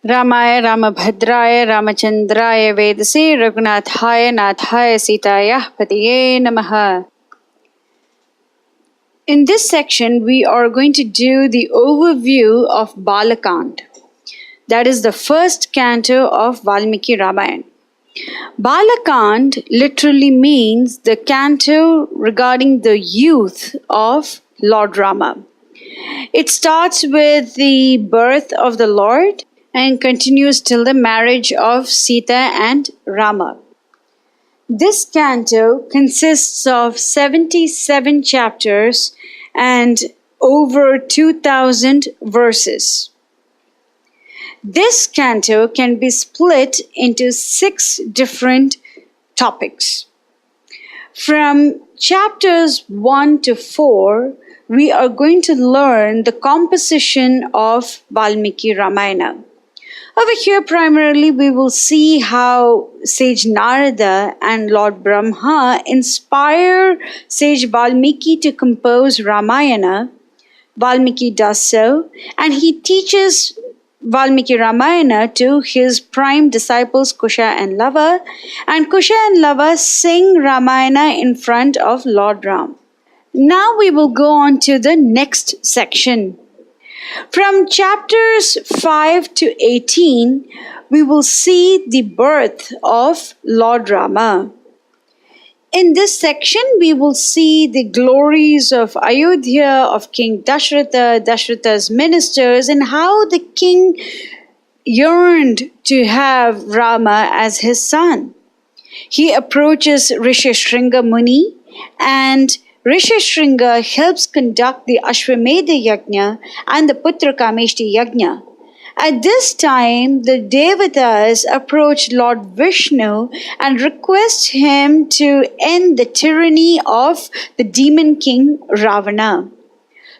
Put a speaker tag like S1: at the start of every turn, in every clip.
S1: Ramaya Ramabhadraya Ramachandraya Vedase Raghunathaya Nathaya Sitaya Patiye Namaha. In this section, we are going to do the overview of Bala Khand. That is the first canto of Valmiki Ramayana. Bala Khand literally means the canto regarding the youth of Lord Rama. It starts with the birth of the Lord and continues till the marriage of Sita and Rama. This canto consists of 77 chapters and over 2,000 verses. This canto can be split into 6 different topics. From chapters 1 to 4, we are going to learn the composition of Valmiki Ramayana. Over here, primarily, we will see how sage Narada and Lord Brahma inspire sage Valmiki to compose Ramayana. Valmiki does so, and he teaches Valmiki Ramayana to his prime disciples Kusha and Lava, and Kusha and Lava sing Ramayana in front of Lord Ram. Now we will go on to the next section. From chapters 5 to 18, we will see the birth of Lord Rama. In this section, we will see the glories of Ayodhya, of King Dashratha, Dashratha's ministers, and how the king yearned to have Rama as his son. He approaches Rishishringa Muni, and Rishishringa helps conduct the Ashwamedha Yajna and the Putra Kameshti Yajna. At this time, the Devatas approach Lord Vishnu and request him to end the tyranny of the demon king Ravana.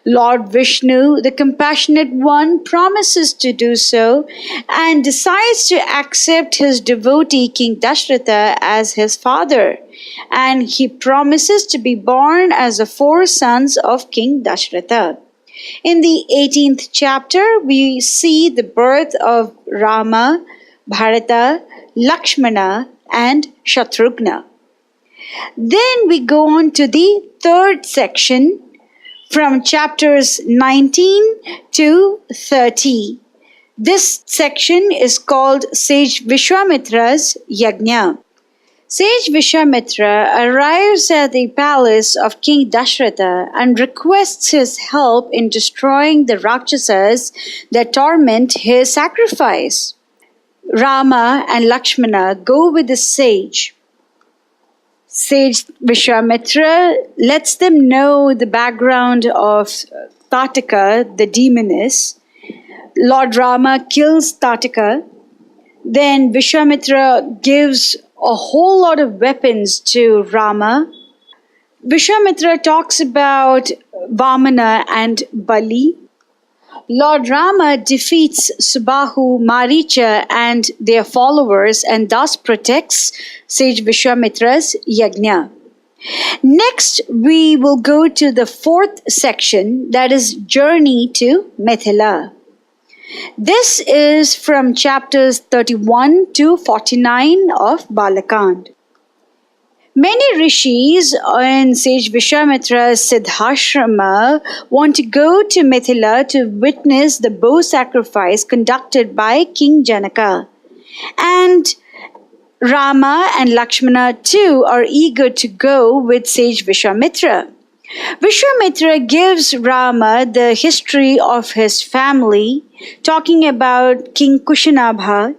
S1: Lord Vishnu, the compassionate one, promises to do so and decides to accept his devotee King Dashratha as his father. And he promises to be born as the 4 sons of King Dashratha. In the 18th chapter, we see the birth of Rama, Bharata, Lakshmana, and Shatrughna. Then we go on to the 3rd section from chapters 19 to 30. This section is called Sage Vishwamitra's Yajna. Sage Vishwamitra arrives at the palace of King Dashratha and requests his help in destroying the Rakshasas that torment his sacrifice. Rama and Lakshmana go with the sage. Sage Vishwamitra lets them know the background of Tataka, the demoness. Lord Rama kills Tataka. Then Vishwamitra gives a whole lot of weapons to Rama. Vishwamitra talks about Vamana and Bali. Lord Rama defeats Subahu, Maricha and their followers and thus protects Sage Vishwamitra's Yajna. Next, we will go to the 4th section, that is Journey to Mithila. This is from chapters 31 to 49 of Bala Khand. Many rishis in Sage Vishwamitra's Siddhashrama want to go to Mithila to witness the bow sacrifice conducted by King Janaka. And Rama and Lakshmana too are eager to go with Sage Vishwamitra. Vishwamitra gives Rama the history of his family, talking about King Kushanabha.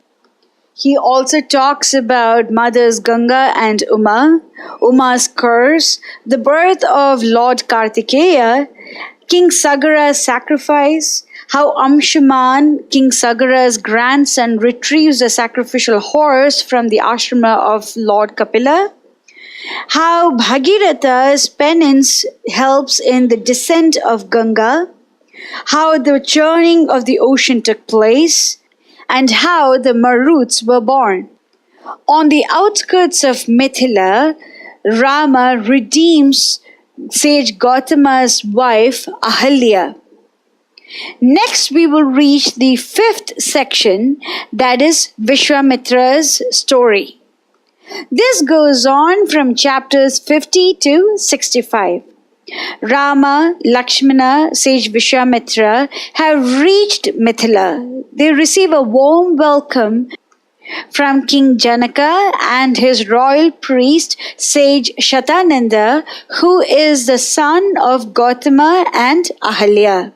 S1: He also talks about mothers Ganga and Uma, Uma's curse, the birth of Lord Kartikeya, King Sagara's sacrifice, how Amshuman, King Sagara's grandson, retrieves a sacrificial horse from the ashrama of Lord Kapila, how Bhagiratha's penance helps in the descent of Ganga, how the churning of the ocean took place, and how the Maruts were born. On the outskirts of Mithila, Rama redeems sage Gautama's wife Ahalya. Next, we will reach the fifth section, that is Vishwamitra's story. This goes on from chapters 50 to 65. Rama, Lakshmana, sage Vishwamitra have reached Mithila. They receive a warm welcome from King Janaka and his royal priest, sage Shatananda, who is the son of Gautama and Ahalya.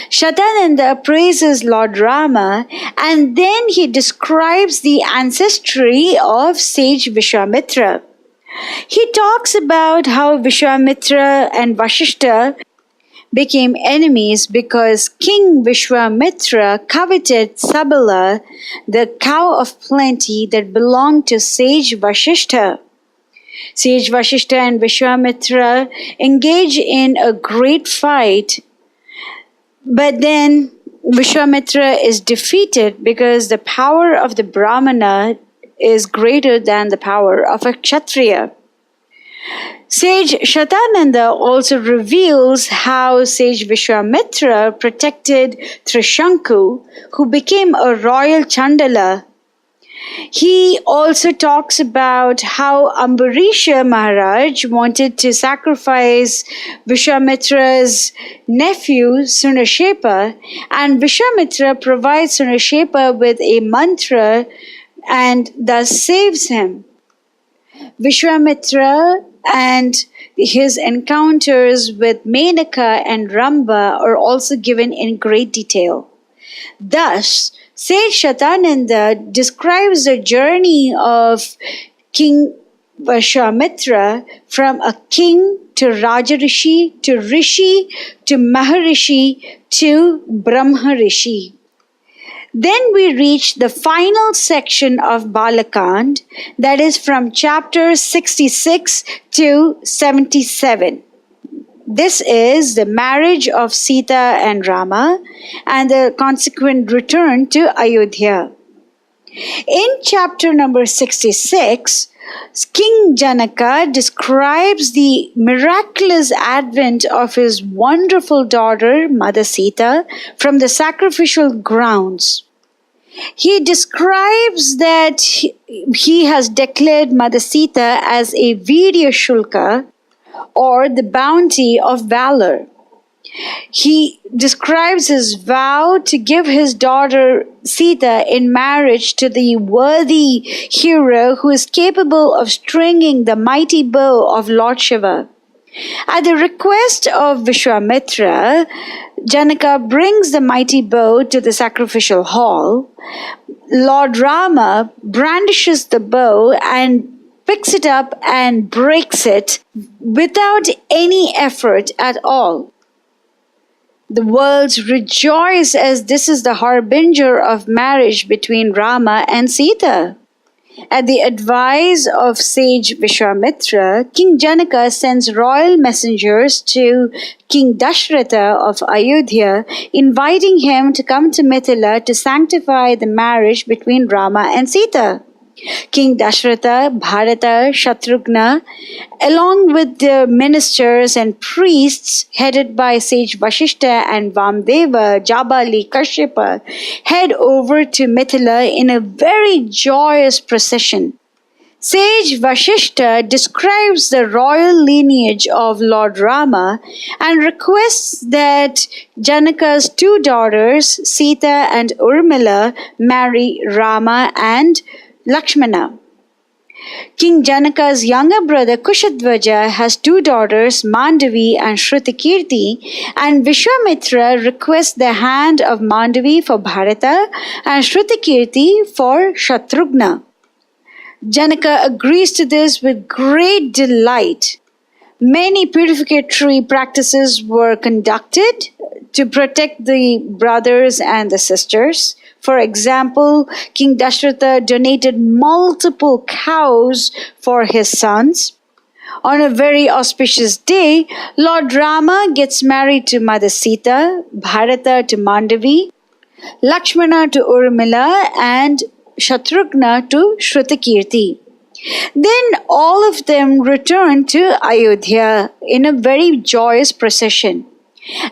S1: Shatananda praises Lord Rama, and then he describes the ancestry of sage Vishwamitra. He talks about how Vishwamitra and Vashishta became enemies because King Vishwamitra coveted Sabala, the cow of plenty that belonged to sage Vashishta. Sage Vashishta and Vishwamitra engage in a great fight, but then Vishwamitra is defeated because the power of the Brahmana is greater than the power of a Kshatriya. Sage Shatananda also reveals how sage Vishwamitra protected Trishanku, who became a royal Chandala. He also talks about how Ambarisha Maharaj wanted to sacrifice Vishwamitra's nephew Sunashepa, and Vishwamitra provides Sunashepa with a mantra and thus saves him. Vishwamitra and his encounters with Menaka and Ramba are also given in great detail. Thus, sage Shatananda describes the journey of King Vishwamitra from a king to Rajarishi to Rishi to Maharishi to Brahma Rishi. Then we reach the final section of Bala Khand, that is from chapter 66 to 77. This is the marriage of Sita and Rama and the consequent return to Ayodhya. In chapter number 66, King Janaka describes the miraculous advent of his wonderful daughter, Mother Sita, from the sacrificial grounds. He describes that he has declared Mother Sita as a Virya Shulka, or the bounty of valor. He describes his vow to give his daughter Sita in marriage to the worthy hero who is capable of stringing the mighty bow of Lord Shiva. At the request of Vishwamitra, Janaka brings the mighty bow to the sacrificial hall. Lord Rama brandishes the bow and picks it up and breaks it without any effort at all. The worlds rejoice as this is the harbinger of marriage between Rama and Sita. At the advice of sage Vishwamitra, King Janaka sends royal messengers to King Dashratha of Ayodhya, inviting him to come to Mithila to sanctify the marriage between Rama and Sita. King Dashratha, Bharata, Shatrughna, along with their ministers and priests headed by sage Vashishta and Vamdeva, Jabali, Kashyapa, head over to Mithila in a very joyous procession. Sage Vashishta describes the royal lineage of Lord Rama and requests that Janaka's two daughters, Sita and Urmila, marry Rama and Lakshmana. King Janaka's younger brother Kushadvaja has two daughters, Mandavi and Shrutikirti, and Vishwamitra requests the hand of Mandavi for Bharata and Shrutikirti for Shatrughna. Janaka agrees to this with great delight. Many purificatory practices were conducted to protect the brothers and the sisters. For example, King Dashratha donated multiple cows for his sons. On a very auspicious day, Lord Rama gets married to Mother Sita, Bharata to Mandavi, Lakshmana to Urmila, and Shatrughna to Shrutikirti. Then all of them return to Ayodhya in a very joyous procession.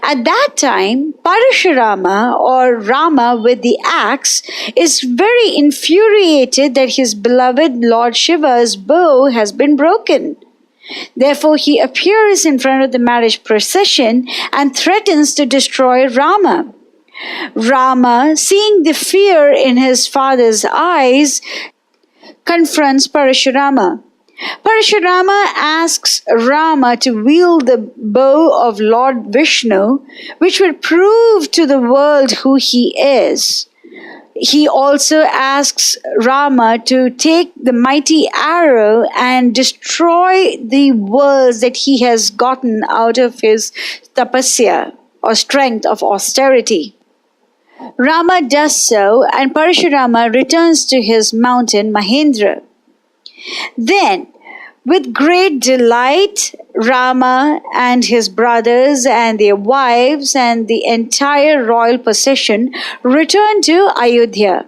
S1: At that time, Parashurama, or Rama with the axe, is very infuriated that his beloved Lord Shiva's bow has been broken. Therefore, he appears in front of the marriage procession and threatens to destroy Rama. Rama, seeing the fear in his father's eyes, confronts Parashurama. Parashurama asks Rama to wield the bow of Lord Vishnu, which would prove to the world who he is. He also asks Rama to take the mighty arrow and destroy the worlds that he has gotten out of his tapasya, or strength of austerity. Rama does so, and Parashurama returns to his mountain Mahendra. Then, with great delight, Rama and his brothers and their wives and the entire royal procession return to Ayodhya.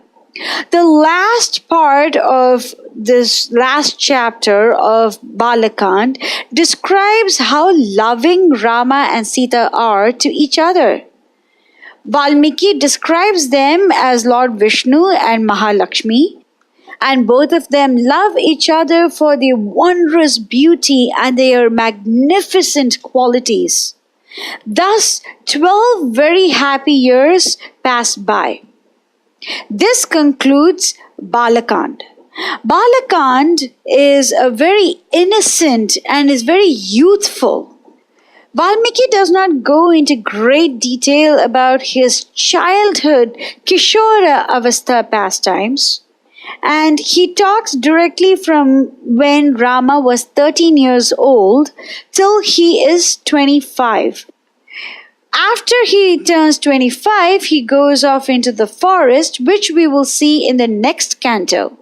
S1: The last part of this last chapter of Bala Khand describes how loving Rama and Sita are to each other. Valmiki describes them as Lord Vishnu and Mahalakshmi, and both of them love each other for their wondrous beauty and their magnificent qualities. Thus, 12 very happy years pass by. This concludes Bala Khand. Bala Khand is a very innocent and is very youthful. Valmiki does not go into great detail about his childhood Kishora Avastha pastimes, and he talks directly from when Rama was 13 years old till he is 25. After he turns 25, he goes off into the forest, which we will see in the next canto.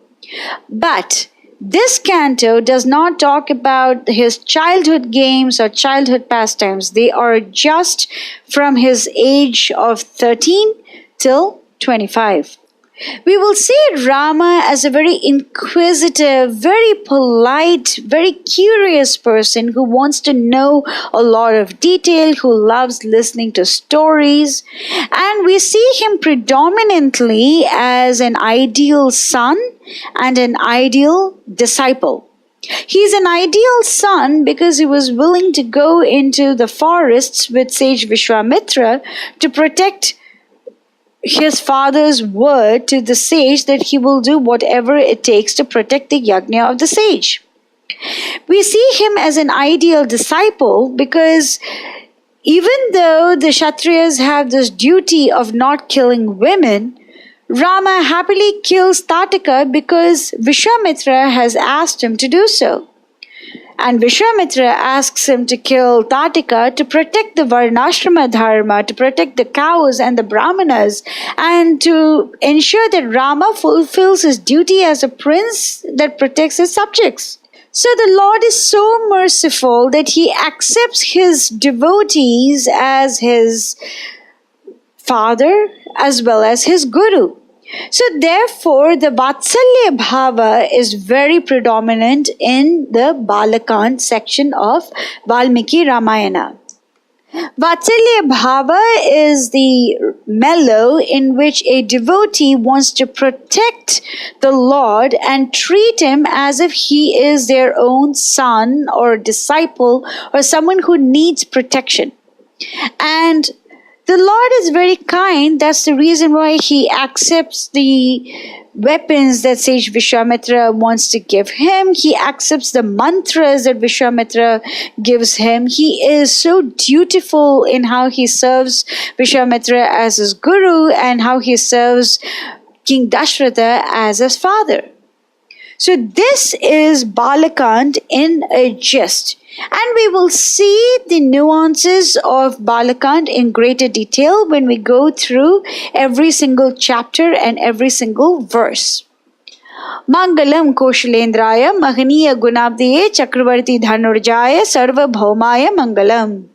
S1: But this canto does not talk about his childhood games or childhood pastimes. They are just from his age of 13 till 25. We will see Rama as a very inquisitive, very polite, very curious person who wants to know a lot of detail, who loves listening to stories. And we see him predominantly as an ideal son and an ideal disciple. He's an ideal son because he was willing to go into the forests with sage Vishwamitra to protect his father's word to the sage that he will do whatever it takes to protect the yajna of the sage. We see him as an ideal disciple because even though the Kshatriyas have this duty of not killing women, Rama happily kills Tatika because Vishwamitra has asked him to do so. And Vishwamitra asks him to kill Tatika to protect the Varnashrama dharma, to protect the cows and the brahmanas, and to ensure that Rama fulfills his duty as a prince that protects his subjects. So the Lord is so merciful that he accepts his devotees as his father as well as his guru. So therefore, the Vatsalya Bhava is very predominant in the Bala Khand section of Valmiki Ramayana. Vatsalya Bhava is the mellow in which a devotee wants to protect the Lord and treat him as if he is their own son or disciple or someone who needs protection. And the Lord is very kind. That's the reason why he accepts the weapons that sage Vishwamitra wants to give him. He accepts the mantras that Vishwamitra gives him. He is so dutiful in how he serves Vishwamitra as his guru and how he serves King Dashratha as his father. So this is Bala Khand in a gist. And we will see the nuances of Bala Khand in greater detail when we go through every single chapter and every single verse. Mangalam Koshalendraya Mahaniya Gunabdiye Chakravarti Dhanurjaya Sarva Bhaumaya Mangalam.